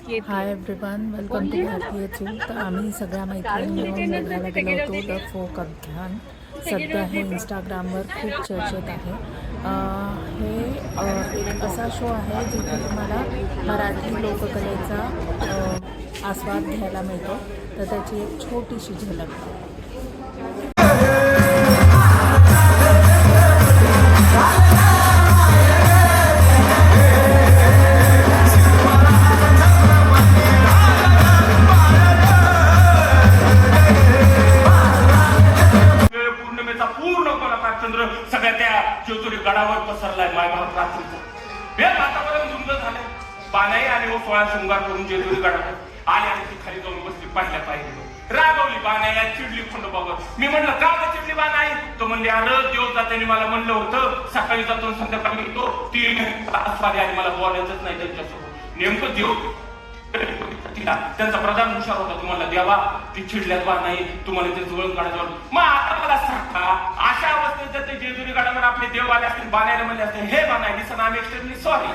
Hi everyone, welcome to भारतीय चूल. तर आम्ही सगळ्या मैत्रिणी मिळून बघायला गेलो होतो द फोक अभियान. सध्या हे इंस्टाग्रामवर खूप चर्चेत आहे. हे एक असा शो आहे जिथे तुम्हाला मराठी लोककलेचा आस्वाद घ्यायला मिळतो. तर त्याची एक छोटीशी झलक. चंद्र सगळ्या त्या जेजुरी गडावर पसरलाय. मायभारत रात्रीचं हे वातावरण धुंद झालंय. बानाई आणि व सोळा शृंगार करून जेजुरी गडावर आले आणि ती खाली जाऊन बसली. पहिल्या पाहिजे रागवली बानाई, चिडली खंडोबावर. मी म्हणलं का ग चिडली बानाई? तो म्हणले अरे देव जात्याने मला म्हणलं होतं सकाळी जातो संध्याकाळी येतो. 3 तास वाले आणि मला बोलायचंच नाही त्यांच्यासोबत. नेमकं देव त्यांचा प्रधान हुशार होता. तुम्हाला द्यावा ती चिडल्यात बा नाही तुम्हाला ते जुळून काढायचं. मग आता मला सांगा अशा अवस्थेत जर ते जेजुरी गडावर आपले देव आले असतील बानायला म्हणले असतील हे बानाय दिसन आम्ही एक्स्ट्रीमली सॉरी.